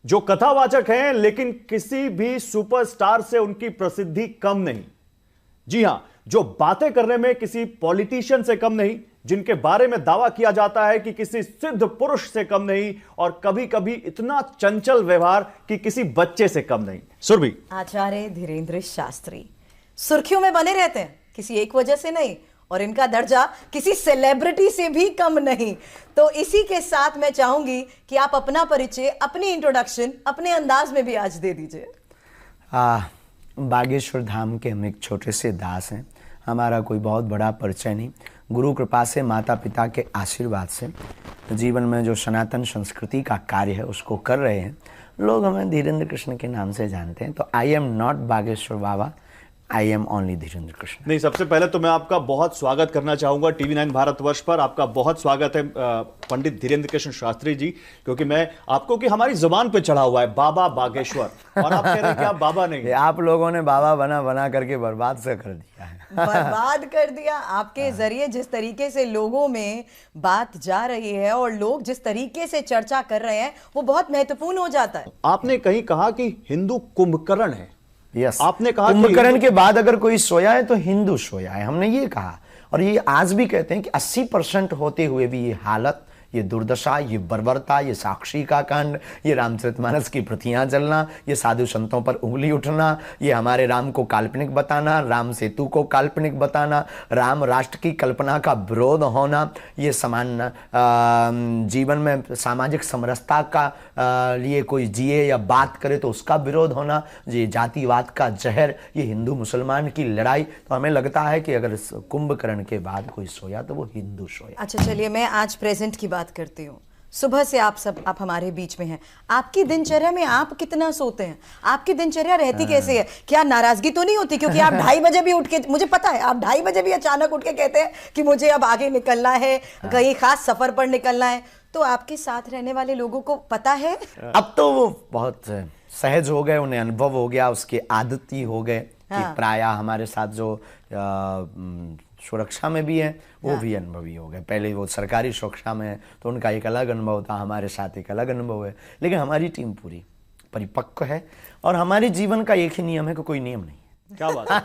जो कथावाचक हैं लेकिन किसी भी सुपरस्टार से उनकी प्रसिद्धि कम नहीं। जी हां, जो बातें करने में किसी पॉलिटिशियन से कम नहीं, जिनके बारे में दावा किया जाता है कि किसी सिद्ध पुरुष से कम नहीं, और कभी कभी इतना चंचल व्यवहार कि किसी बच्चे से कम नहीं। सुरभि, आचार्य धीरेन्द्र शास्त्री सुर्खियों में बने रहते हैं, किसी एक वजह से नहीं, और इनका दर्जा किसी सेलिब्रिटी से भी कम नहीं। तो इसी के साथ मैं चाहूंगी कि आप अपना परिचय, अपनी इंट्रोडक्शन अपने अंदाज में भी आज दे दीजिए। बागेश्वर धाम के हम एक छोटे से दास हैं। हमारा कोई बहुत बड़ा परिचय नहीं, गुरु कृपा से, माता पिता के आशीर्वाद से जीवन में जो सनातन संस्कृति का कार्य है उसको कर रहे हैं। लोग हमें धीरेन्द्र कृष्ण के नाम से जानते हैं। तो I am not Bageshwar Baba, I am only Dhirendra Krishna. नहीं, सबसे पहले तो मैं आपका बहुत स्वागत करना चाहूंगा TV9 भारतवर्ष पर। आपका बहुत स्वागत है पंडित धीरेन्द्र कृष्ण शास्त्री जी, क्योंकि मैं आपको कि हमारी जुबान पे चढ़ा हुआ है बाबा बागेश्वर, और आप कह रहे हैं कि आप बाबा नहीं। आप लोगों ने बाबा बना बना करके बर्बाद से कर दिया है। बर्बाद कर दिया आपके जरिए। जिस तरीके से लोगों में बात जा रही है और लोग जिस तरीके से चर्चा कर रहे हैं वो बहुत महत्वपूर्ण हो जाता है। आपने कहीं कहा कि हिंदू कुंभकर्ण है। यस, आपने कहा कुंभकर्ण के बाद अगर कोई सोया है तो हिंदू सोया है, हमने ये कहा। और ये आज भी कहते हैं कि 80% होते हुए भी ये हालत, ये दुर्दशा, ये बर्बरता, ये साक्षी का कांड, ये रामचरितमानस की प्रतियां जलना, ये साधु संतों पर उंगली उठना, ये हमारे राम को काल्पनिक बताना, राम सेतु को काल्पनिक बताना, राम राष्ट्र की कल्पना का विरोध होना, ये समान जीवन में सामाजिक समरसता का लिए कोई जिए या बात करे तो उसका विरोध होना, ये जातिवाद का जहर, ये हिंदू मुसलमान की लड़ाई। तो हमें लगता है कि अगर कुंभकर्ण के बाद कोई सोया तो वो हिंदू सोया। अच्छा, चलिए मैं आज प्रेजेंट की बात करती हूँ। सुबह से आप हमारे बीच में हैं। आपकी दिनचर्या में आप कितना सोते हैं? आपकी दिनचर्या रहती कैसे है? क्या नाराजगी तो नहीं होती? क्योंकि आप 2:30 बजे भी उठ के, मुझे पता है आप 2:30 बजे भी अचानक उठ के कहते हैं कि मुझे अब आगे निकलना है, कहीं खास सफर पर निकलना है। तो आपके साथ रहने वाले लोगों को पता है? अब तो वो बहुत सहज हो गए, उन्हें अनुभव हो गया, उसके आदती हो गए कि प्रायः हमारे साथ जो सुरक्षा में भी है वो भी अनुभवी हो गए। पहले वो सरकारी सुरक्षा में है तो उनका एक अलग अनुभव था, हमारे साथ एक अलग अनुभव है। लेकिन हमारी टीम पूरी परिपक्व है और हमारे जीवन का एक ही नियम है कि कोई नियम नहीं। क्या बात है?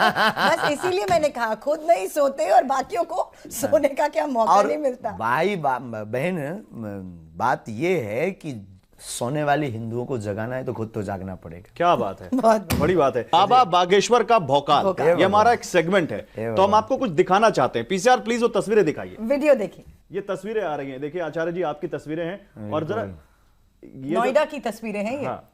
बस इसीलिए मैंने कहा खुद नहीं सोते और बाकियों को सोने का क्या मौका नहीं मिलता। भाई बहन, बात ये है कि सोने वाले हिंदुओं को जगाना है तो खुद तो जागना पड़ेगा। क्या बात है, बहुत बड़ी बात है। बाबा बागेश्वर का भौकाल, ये हमारा एक सेगमेंट है, तो हम आपको कुछ दिखाना चाहते हैं। पीसीआर प्लीज वो तस्वीरें दिखाइए, वीडियो देखिए। ये तस्वीरें आ रही हैं, देखिए आचार्य जी आपकी तस्वीरें हैं, और जरा नोएडा की तस्वीरें हैं ये। हाँ,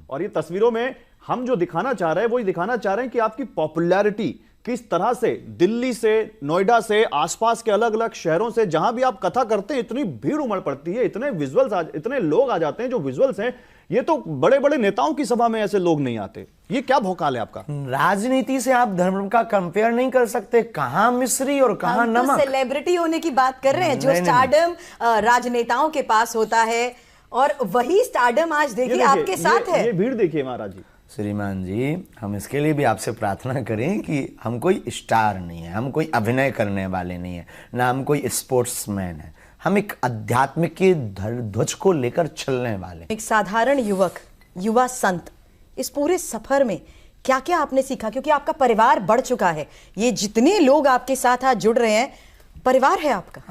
और ये तस्वीरों में हम जो दिखाना चाह रहे हैं वो दिखाना चाह रहे हैं कि आपकी पॉपुलैरिटी किस तरह से दिल्ली से, नोएडा से, आसपास के अलग अलग शहरों से, जहां भी आप कथा करते हैं इतनी भीड़ उमड़ पड़ती है, इतने विजुअल्स, इतने लोग आ जाते हैं जो विजुअल्स हैं। ये तो बड़े बड़े नेताओं की सभा में ऐसे लोग नहीं आते। ये क्या भौकाल है आपका? राजनीति से आप धर्म का कंपेयर नहीं कर सकते। कहां मिश्री और कहां नमक। तो सेलिब्रिटी होने की बात कर रहे हैं, जो स्टारडम राजनेताओं के पास होता है, और वही स्टारडम आज देखिए आपके साथ है। ये भीड़ देखिए महाराज जी। श्रीमान जी, हम इसके लिए भी आपसे प्रार्थना करें कि हम कोई स्टार नहीं है, हम कोई अभिनय करने वाले नहीं है, ना हम कोई स्पोर्ट्समैन है। हम एक आध्यात्मिक के ध्वज को लेकर चलने वाले, एक साधारण युवक, युवा संत। इस पूरे सफर में क्या क्या आपने सीखा? क्योंकि आपका परिवार बढ़ चुका है, ये जितने लोग आपके साथ आज जुड़ रहे हैं, परिवार है आपका।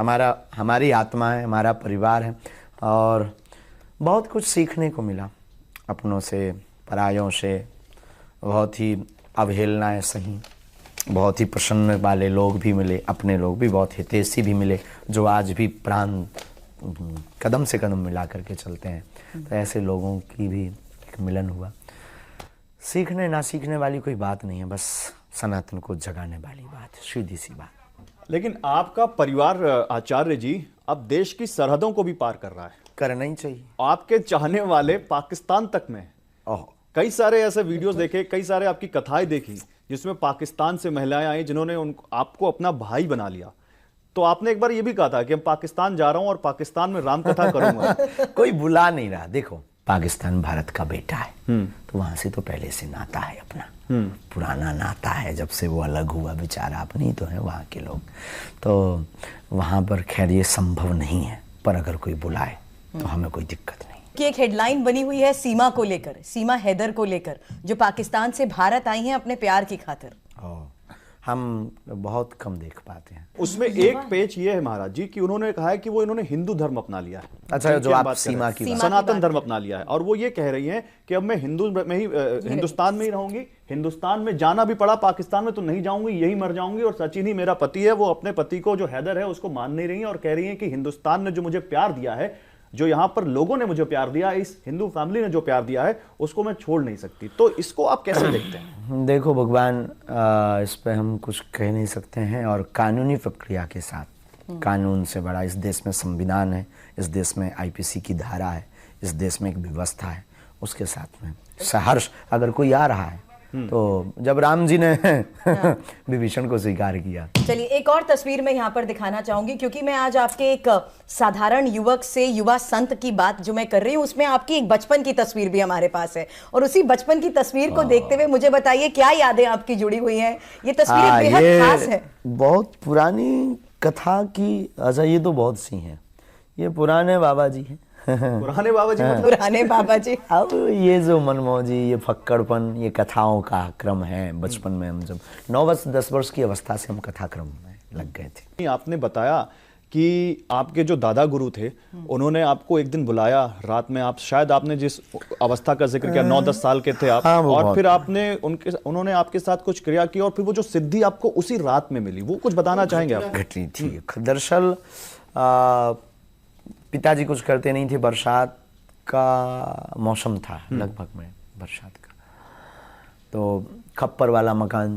हमारी आत्मा है, हमारा परिवार है, और बहुत कुछ सीखने को मिला अपनों से, परायों से। बहुत ही अवहेलनाएं सही, बहुत ही प्रसन्न वाले लोग भी मिले, अपने लोग भी बहुत हितैषी भी मिले, जो आज भी प्राण कदम से कदम मिला करके चलते हैं। तो ऐसे लोगों की भी एक मिलन हुआ। सीखने ना सीखने वाली कोई बात नहीं है, बस सनातन को जगाने वाली बात है, सीधी सी बात। लेकिन आपका परिवार आचार्य जी अब देश की सरहदों को भी पार कर रहा है। करना ही चाहिए। आपके चाहने वाले पाकिस्तान तक में। कई सारे ऐसे वीडियोस देखे, कई सारे आपकी कथाएं देखी जिसमें पाकिस्तान से महिलाएं आई जिन्होंने आपको अपना भाई बना लिया। तो आपने एक बार ये भी कहा था कि मैं पाकिस्तान जा रहा हूं और पाकिस्तान में राम कथा करूंगा। कोई बुला नहीं रहा। देखो, पाकिस्तान भारत का बेटा है, तो वहां से तो पहले से नाता है अपना, पुराना नाता है। जब से वो अलग हुआ बेचारा, अपनी तो है वहां के लोग, तो वहां पर खैर ये संभव नहीं है। पर अगर कोई बुलाए तो हमें कोई दिक्कत नहीं। कि एक हेडलाइन बनी हुई है सीमा को लेकर, सीमा हैदर को लेकर, जो पाकिस्तान से भारत आई हैं अपने प्यार की खातिर। हम बहुत कम देख पाते हैं। उसमें एक पेच ये है महाराज जी कि उन्होंने कहा है कि वो इन्होंने हिंदू धर्म अपना लिया है। अच्छा, जो आप सीमा की सनातन धर्म अपना लिया है, और वो ये कह रही हैं कि अब मैं हिंदुस्तान में ही रहूंगी, हिंदुस्तान में जाना भी पड़ा पाकिस्तान में तो नहीं जाऊंगी, यही मर जाऊंगी। और सचिन ही मेरा पति है, वो अपने पति को जो हैदर है उसको मान नहीं रही है और कह रही है कि हिंदुस्तान ने जो मुझे प्यार दिया है, जो यहां पर लोगों ने मुझे प्यार दिया, इस हिंदू फैमिली ने जो प्यार दिया है, उसको मैं छोड़ नहीं सकती। तो इसको आप कैसे देखते हैं? देखो भगवान, इस पे हम कुछ कह नहीं सकते हैं। और कानूनी प्रक्रिया के साथ, कानून से बड़ा इस देश में संविधान है, इस देश में आईपीसी की धारा है, इस देश में एक व्यवस्था है, उसके साथ में सहर्ष अगर कोई आ रहा है तो जब राम जी ने विभीषण को स्वीकार किया। चलिए एक और तस्वीर मैं यहाँ पर दिखाना चाहूंगी, क्योंकि मैं आज आपके एक साधारण युवक से युवा संत की बात जो मैं कर रही हूँ, उसमें आपकी एक बचपन की तस्वीर भी हमारे पास है। और उसी बचपन की तस्वीर को देखते हुए मुझे बताइए क्या यादें आपकी जुड़ी हुई हैं। ये तस्वीर बेहद खास है। बहुत पुरानी कथा की, अच्छा ये तो बहुत सी हैं, ये पुराने बाबा जी हैं। पुराने बाबा जी मतलब? पुराने बाबा जी। अब ये जो मनमौजी, ये फक्कड़पन, ये कथाओं का क्रम है। बचपन में हम जब 9 वर्ष 10 वर्ष की अवस्था से हम कथा क्रम में लग गए थे। आपने बताया कि आपके जो दादा गुरु थे, उन्होंने आपको एक दिन बुलाया रात में, आप शायद आपने जिस अवस्था का जिक्र किया 9-10 साल के थे आप, और फिर आपने उन्होंने आपके साथ कुछ क्रिया की और फिर वो जो सिद्धि आपको उसी रात में मिली, वो कुछ बताना चाहेंगे आप? घटनी थी दरअसल, पिताजी कुछ करते नहीं थे। बरसात का मौसम था लगभग में, बरसात का, तो खप्पर वाला मकान,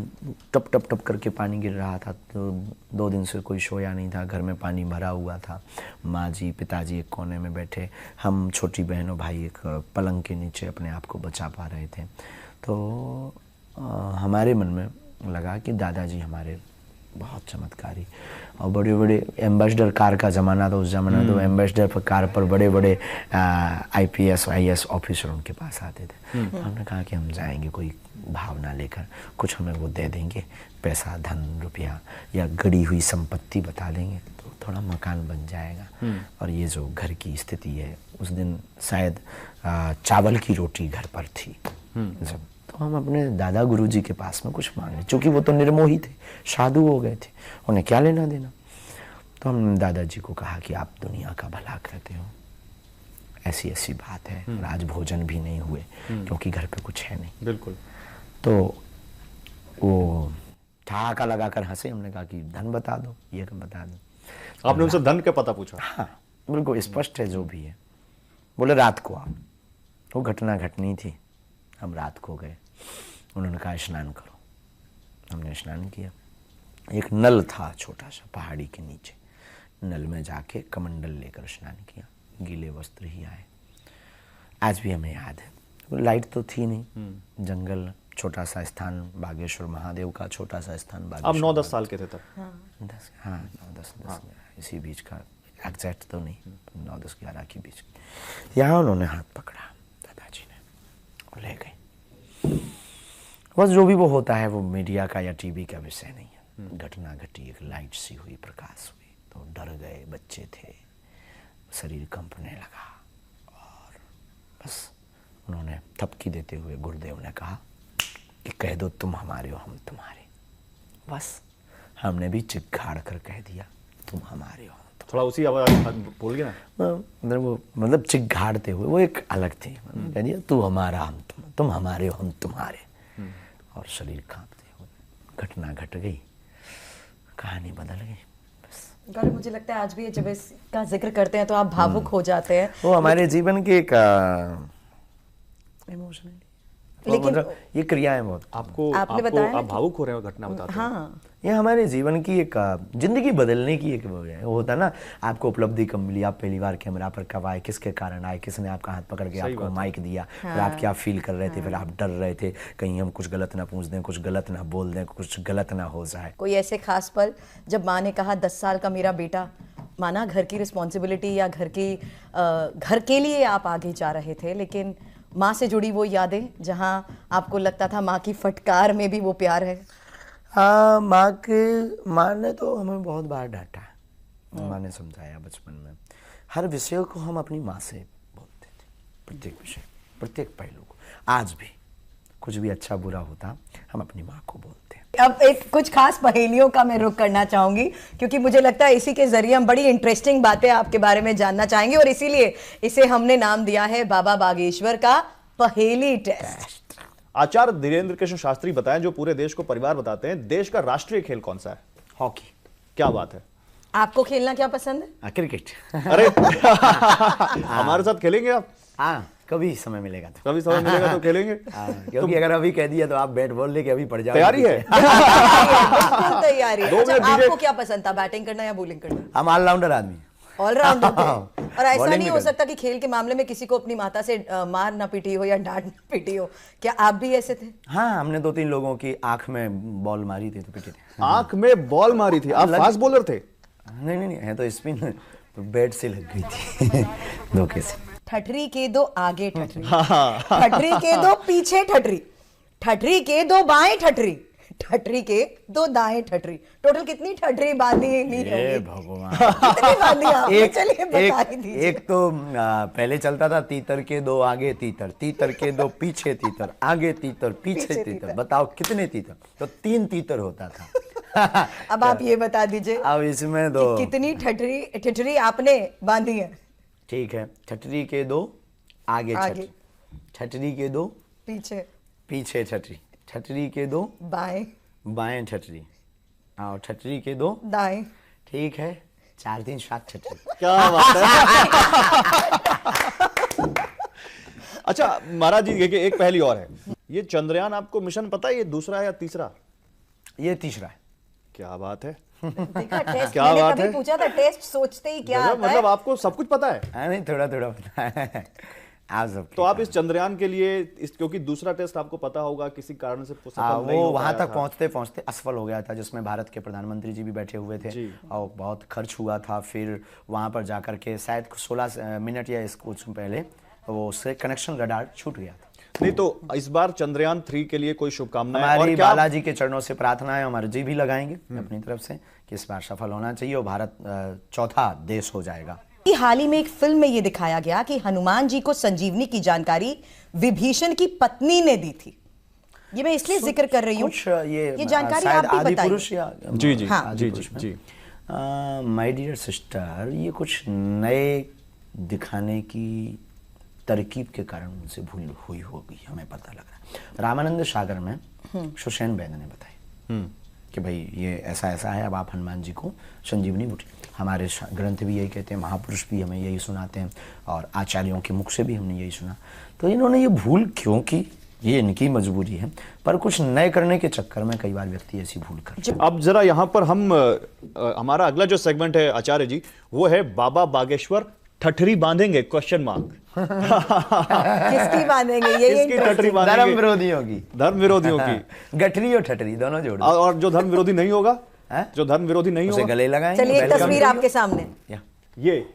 टप टप टप करके पानी गिर रहा था। तो 2 दिन से कोई सोया नहीं था, घर में पानी भरा हुआ था। माँ जी, पिताजी एक कोने में बैठे, हम छोटी बहन और भाई एक पलंग के नीचे अपने आप को बचा पा रहे थे। तो हमारे मन में लगा कि दादाजी हमारे बहुत चमत्कारी, और बड़े बड़े एम्बेसडर कार का ज़माना था उस ज़माना, तो एम्बेसडर कार पर बड़े बड़े IPS IAS ऑफिसर उनके पास आते थे। हमने कहा कि हम जाएंगे, कोई भावना लेकर कुछ हमें वो दे देंगे, पैसा, धन, रुपया या गड़ी हुई संपत्ति बता देंगे तो थोड़ा मकान बन जाएगा। और ये जो घर की स्थिति है, उस दिन शायद चावल की रोटी घर पर थी जब, तो हम अपने दादा गुरुजी के पास में कुछ मांगे, क्योंकि वो तो निर्मोही थे, साधु हो गए थे, उन्हें क्या लेना देना। तो हमने दादाजी को कहा कि आप दुनिया का भला करते हो, ऐसी ऐसी बात है, और आज भोजन भी नहीं हुए क्योंकि घर पे कुछ है नहीं। बिल्कुल। तो वो ठहाका लगाकर हंसे। हमने कहा कि धन बता दो, ये बता दो। आपने उनसे धन का पता पूछा? हाँ, बिल्कुल स्पष्ट है जो भी है। बोले रात को आओ। वो घटना घटनी थी, हम रात को गए। उन्होंने कहा स्नान करो, हमने स्नान किया। एक नल था छोटा सा पहाड़ी के नीचे, नल में जाके कमंडल लेकर स्नान किया, गीले वस्त्र ही आए। आज भी हमें याद है। लाइट तो थी नहीं, जंगल, छोटा सा स्थान, बागेश्वर महादेव का छोटा सा स्थान। अब 9-10 साल के थे तब? 9-10 इसी बीच का, एग्जैक्ट तो नहीं, 9-10 11 के बीच। यहाँ उन्होंने हाथ पकड़ा दादाजी ने और ले गए। बस जो भी वो होता है वो मीडिया का या टीवी का विषय नहीं है। घटना घटी, एक लाइट सी हुई, प्रकाश हुई, तो डर गए, बच्चे थे, शरीर कंपने लगा। और बस उन्होंने थपकी देते हुए गुरुदेव ने कहा कि कह दो तुम हमारे हो, हम तुम्हारे। बस हमने भी चिघाड़ कर कह दिया तुम हमारे हो। थोड़ा उसी आवाज बोल गया ना, मतलब चिघाड़ते हुए, वो एक अलग थी। कह दिया तू हमारा, हम तुम हमारे हो, हम तुम्हारे। और शरीर कांपते हुए घटना घट गई, कहानी बदल गई। गौरव, मुझे लगता है आज भी जब इसका जिक्र करते हैं तो आप भावुक हो जाते हैं। वो हमारे जीवन की एक इमोशनल, लेकिन मतलब ये क्रियाएं बहुत आपने बताया आप भावुक हो रहे हो घटना बताते हैं। हाँ, ये हमारे जीवन की एक जिंदगी बदलने की एक वो है। वो होता है ना, आपको उपलब्धि कब मिली, आप पहली बार कैमरा पर कब आए, किसके कारण आए, किसने आपका हाथ पकड़ के आपको माइक दिया, फिर आप क्या फील कर रहे थे, फिर आप डर रहे थे कहीं हम कुछ गलत ना पूछ दें, कुछ गलत ना बोल दें, कुछ गलत ना हो जाए। कोई ऐसे खास पल जब माँ ने कहा 10 साल का मेरा बेटा, माना घर की रिस्पॉन्सिबिलिटी या घर के लिए आप आगे जा रहे थे, लेकिन माँ से जुड़ी वो यादें जहाँ आपको लगता था माँ की फटकार में भी वो प्यार है? हाँ, माँ ने तो हमें बहुत बार डांटा, माँ ने समझाया बचपन में। हर विषय को हम अपनी माँ से बोलते थे, प्रत्येक विषय, प्रत्येक पहलू को। आज भी कुछ भी अच्छा बुरा होता हम अपनी माँ को बोलते हैं। अब एक कुछ खास पहेलियों का मैं रुख करना चाहूंगी, क्योंकि मुझे लगता है इसी के जरिए हम बड़ी इंटरेस्टिंग बातें आपके बारे में जानना चाहेंगे, और इसीलिए इसे हमने नाम दिया है बाबा बागेश्वर का पहेली टेस्ट। आचार्य धीरेन्द्र कृष्ण शास्त्री बताएं, जो पूरे देश को परिवार बताते हैं, देश का राष्ट्रीय खेल कौन सा है? हॉकी। क्या बात है, आपको खेलना क्या पसंद है? क्रिकेट। अरे हमारे साथ खेलेंगे आप? हाँ, कभी समय मिलेगा तो। कभी समय मिलेगा तो खेलेंगे। क्योंकि अगर अभी कह दिया तो आप बैट बॉल लेके अभी पड़ जाओगे। तैयारी है? बिल्कुल तैयारी है। दो अच्छा, मिनट दीजिए। आपको क्या पसंद था, बैटिंग करना या बॉलिंग करना? हम ऑलराउंडर आदमी। ऑलराउंडर थे। और ऐसा Bowling नहीं भी हो करते। सकता कि खेल के मामले में किसी को अपनी माता से मार ना पीटी हो या डांट ना पीटी हो, क्या आप भी ऐसे थे? हाँ, हमने 2-3 लोगों की आंख में बॉल मारी थी तो पिटे थे। आंख में बॉल मारी थी? आप फास्ट बॉलर थे? नहीं, है तो स्पिन, बैट से लग गई थी धोखे से। ठठरी के दो आगे ठठरी, ठठरी के दो पीछे ठठरी, ठठरी के दो बाएं ठठरी, ठठरी के दो दाएं ठठरी। टोटल कितनी ठठरी बांधी नहीं हे होगी? भगवान। कितनी बांधी आपने? चलिए बता ही एक दीजिए। तो पहले चलता था तीतर के दो आगे तीतर, तीतर के दो पीछे तीतर, आगे तीतर पीछे पीछे तीतर। तीतर। बताओ कितने तीतर? तो 3 तीतर होता था। अब आप ये बता दीजिए अब इसमें दो, कि कितनी ठठरी आपने बांधी है? ठीक है, छतरी के दो आगे आगे। छतरी, छतरी के दो पीछे पीछे छतरी, छतरी के दो बाएं बाएं छतरी, और छतरी के दो दाएं। ठीक है, 4 3 7 छतरी। क्या बात है। अच्छा महाराज जी, देखिए एक पहेली और है। ये चंद्रयान, आपको मिशन पता है ये दूसरा है या तीसरा? ये तीसरा है। क्या बात है, देखा, टेस्ट क्या मैंने बात कभी है? पूछा था, टेस्ट सोचते ही क्या आता मतलब है। आपको सब कुछ पता है। नहीं, थोड़ा थोड़ा पता है। आप सब तो आप इस चंद्रयान के लिए क्योंकि दूसरा टेस्ट आपको पता होगा, किसी कारण से सफल नहीं वो हो वहां पाया तक था। पहुंचते पहुंचते असफल हो गया था, जिसमें भारत के प्रधानमंत्री जी भी बैठे हुए थे जी। और बहुत खर्च हुआ था। फिर वहां पर जाकर के शायद 16 मिनट या इसको कुछ पहले वो उससे कनेक्शन रडार छूट गया था। नहीं तो इस बार चंद्रयान 3 के लिए कोई शुभकामनाएं? हमारी और क्या बालाजी के चरणों से प्रार्थना है, हम अर्जी भी लगाएंगे अपनी तरफ से कि इस बार सफल होना चाहिए और भारत चौथा देश हो जाएगा। कि हाल ही में एक फिल्म में ये दिखाया गया कि हनुमान जी को संजीवनी की जानकारी विभीषण की पत्नी ने दी थी। ये मैं इसलिए जिक्र कर रही हूँ, कुछ ये जानकारी शायद आप भी आदिपुरुष बताइए। या जी जी हाँ। जी जी जी। माय डियर सिस्टर, ये कुछ नए दिखाने की तरकीब के कारण उनसे भूल हुई होगी, हमें पता लग रहा है। रामानंद सागर में सुषेण वैद्य ने बताई कि भाई ये ऐसा ऐसा है, अब आप हनुमान जी को संजीवनी बूटी। हमारे ग्रंथ भी यही कहते हैं, महापुरुष भी हमें यही सुनाते हैं और आचार्यों के मुख से भी हमने यही सुना। तो इन्होंने ये भूल क्यों की, ये इनकी मजबूरी है, पर कुछ नए करने के चक्कर में कई बार व्यक्ति ऐसी भूल कर। अब जरा यहाँ पर हम हमारा अगला जो सेगमेंट है आचार्य जी, वो है बाबा बागेश्वर ठठरी बांधेंगे? Question mark. किसकी बांधेंगे ये किसकी ठठरी धर्म बांधेंगे? विरोधियों की। धर्म विरोधियों की। गठरी और ठठरी दोनों जोड़ दो। और जो धर्म विरोधी नहीं होगा, हैं? जो धर्म विरोधी नहीं उसे होगा, गले लगाएंगे। चलिए एक welcome तस्वीर to आपके you। सामने। या। ये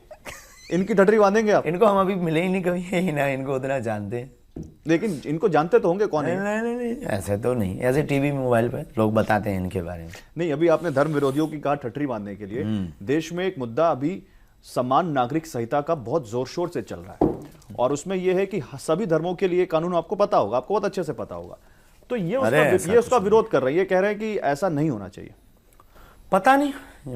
इनकी ठठरी बांधेंगे आप? इनको हम अभी मिले ही नहीं कभी, ही ना इनको उतना जानते हैं। लेकिन इनको जानते तो होंगे कौन नहीं, है? नहीं, नहीं, ऐसे तो नहीं, ऐसे टीवी मोबाइल पे लोग बताते हैं इनके बारे में। नहीं, अभी आपने धर्म विरोधियों की कहा ठठरी बांधने के लिए। देश में एक मुद्दा अभी समान नागरिक संहिता का बहुत जोर शोर से चल रहा है, और उसमें यह है कि सभी धर्मों के लिए कानून आपको पता होगा, आपको बहुत अच्छे से पता होगा। तो ये उसका विरोध कर रहे हैं, ये कह रहे हैं कि ऐसा नहीं होना चाहिए। पता नहीं,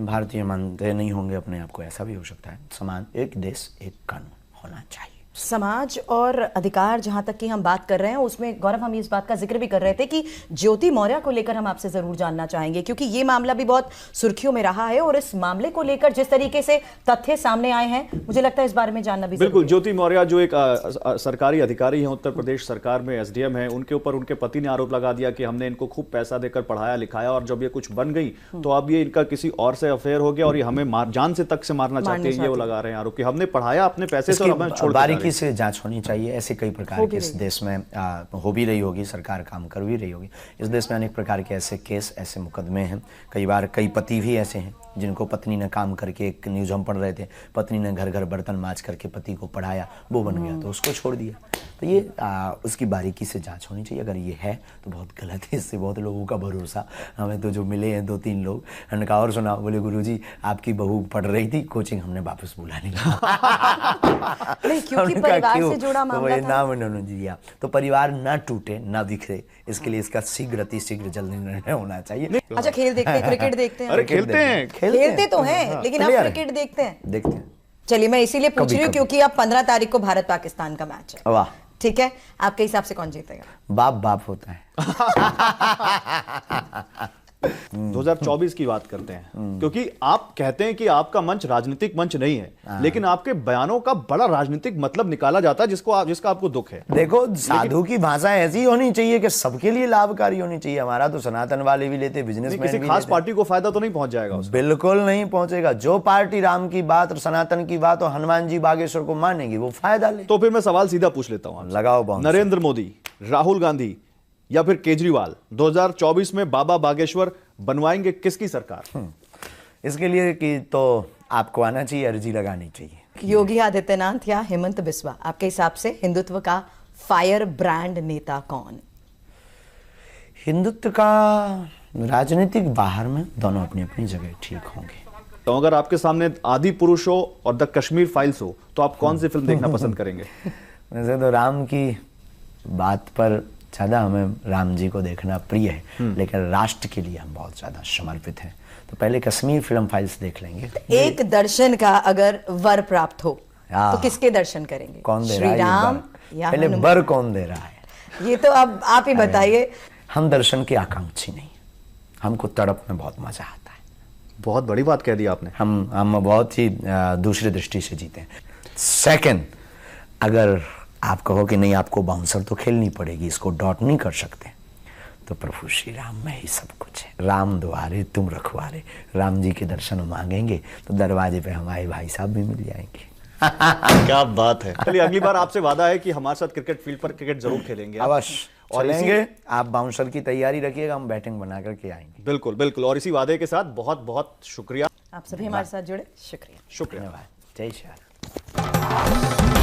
भारतीय मानते नहीं होंगे अपने आप को, ऐसा भी हो सकता है। समान, एक देश एक कानून होना चाहिए। समाज और अधिकार जहां तक की हम बात कर रहे हैं, उसमें गौरव हम इस बात का जिक्र भी कर रहे थे कि ज्योति मौर्य को लेकर हम आपसे जरूर जानना चाहेंगे, क्योंकि ये मामला भी बहुत सुर्खियों में रहा है और इस मामले को लेकर जिस तरीके से तथ्य सामने आए हैं, मुझे लगता है इस बारे में जानना भी बिल्कुल। जरूरी है। ज्योति मौर्य जो एक सरकारी अधिकारी हैं, उत्तर प्रदेश सरकार में एसडीएम है, उनके ऊपर उनके पति ने आरोप लगा दिया कि हमने इनको खूब पैसा देकर पढ़ाया लिखाया, और जब ये कुछ बन गई तो अब ये इनका किसी और से अफेयर हो गया और ये हमें जान से तक से मारना चाहते हैं। ये वो लगा रहे हैं आरोप कि हमने पढ़ाया अपने पैसे से और हमें छोड़ बारीकी से जांच होनी चाहिए। ऐसे कई प्रकार के इस देश में हो भी रही होगी, सरकार काम कर भी रही होगी। इस देश में अनेक प्रकार के ऐसे केस, ऐसे मुकदमे हैं। कई बार कई पति भी ऐसे हैं जिनको पत्नी ने काम करके, एक न्यूज़ हम पढ़ रहे थे, पत्नी ने घर घर बर्तन मांज करके पति को पढ़ाया, वो बन गया, तो उसको छोड़ दिया। तो ये उसकी बारीकी से जांच होनी चाहिए। अगर ये है तो बहुत गलत है, इससे बहुत लोगों का भरोसा। हमें तो जो मिले हैं 2-3 लोग, हमने कहा और सुना, बोले गुरुजी आपकी बहू पढ़ रही थी, कोचिंग हमने वापस बुला लिया। नहीं, क्योंकि परिवार से जुड़ा मामला था। नाम उन्होंने दिया, तो परिवार ना टूटे ना बिखरे, इसके लिए इसका शीघ्र अतिशीघ्र जल्दी निर्णय होना चाहिए। अच्छा, खेल देखते हैं, क्रिकेट देखते हैं? अरे खेलते हैं, खेलते तो हैं, लेकिन आप क्रिकेट देखते हैं? देखते हैं। चलिए, मैं इसीलिए पूछ रही हूँ क्योंकि अब 15 तारीख को भारत पाकिस्तान का मैच है। वाह, ठीक है, आपके हिसाब से कौन जीतेगा? बाप बाप होता है। 2024 की बात करते हैं, क्योंकि आप कहते हैं कि आपका मंच राजनीतिक मंच नहीं है, लेकिन आपके बयानों का बड़ा राजनीतिक मतलब निकाला जाता है, जिसका आपको दुख है। देखो, साधु की भाषा ऐसी होनी चाहिए कि सबके लिए लाभकारी होनी चाहिए। हमारा तो सनातन वाले भी लेते, बिजनेसमैन किसी भी खास लेते। पार्टी को फायदा तो नहीं पहुंच जाएगा उसका? बिल्कुल नहीं पहुंचेगा। जो पार्टी राम की बात और सनातन की बात और हनुमान जी बागेश्वर को मानेगी, वो फायदा ले। तो फिर मैं सवाल सीधा पूछ लेता हूं, लगाओ बाउंस। नरेंद्र मोदी, राहुल गांधी या फिर केजरीवाल 2024 में बाबा बागेश्वर बनवाएंगे किसकी सरकार? इसके लिए कि तो आपको आना चाहिए, अर्जी लगानी चाहिए। योगी आदित्यनाथ या हेमंत बिस्वा, आपके हिसाब से हिंदुत्व का फायर ब्रांड नेता कौन? हिंदुत्व का राजनीतिक बाहर में दोनों अपनी अपनी जगह ठीक होंगे। तो अगर आपके सामने आदि पुरुष हो और द कश्मीर फाइल्स हो, तो आप कौन सी फिल्म देखना पसंद करेंगे? वैसे तो राम की बात पर ज़्यादा हमें राम जी को देखना प्रिय है, लेकिन राष्ट्र के लिए हम बहुत ज़्यादा समर्पित हैं, तो पहले कश्मीर फिल्म फाइल्स देख लेंगे। एक दर्शन का अगर वर प्राप्त हो तो किसके दर्शन करेंगे? कौन दे श्री रहा है? राम या पहले हनुमान? वर कौन दे रहा है, ये तो अब आप ही बताइए। हम दर्शन की आकांक्षी नहीं, हमको तड़प में बहुत मजा आता है। बहुत बड़ी बात कह दी आपने। हम बहुत ही दूसरी दृष्टि से जीते हैं। सेकंड, अगर आप कहो कि नहीं आपको बाउंसर तो खेलनी पड़ेगी, इसको डॉट नहीं कर सकते, तो प्रभु श्री राम में ही सब कुछ है। राम द्वारे तुम रखवारे, राम जी के दर्शन मांगेंगे तो दरवाजे पे हमारे भाई साहब भी मिल जाएंगे। क्या बात है। चलिए, अगली बार आपसे वादा है कि हमारे साथ क्रिकेट फील्ड पर क्रिकेट जरूर खेलेंगे। अवश्य और चलेंगे। आप बाउंसर की तैयारी रखिएगा, हम बैटिंग बना करके आएंगे। बिल्कुल बिल्कुल, और इसी वादे के साथ बहुत बहुत शुक्रिया। आप सभी हमारे साथ जुड़े, शुक्रिया। शुक्रिया। धन्यवाद। जय श्री राम।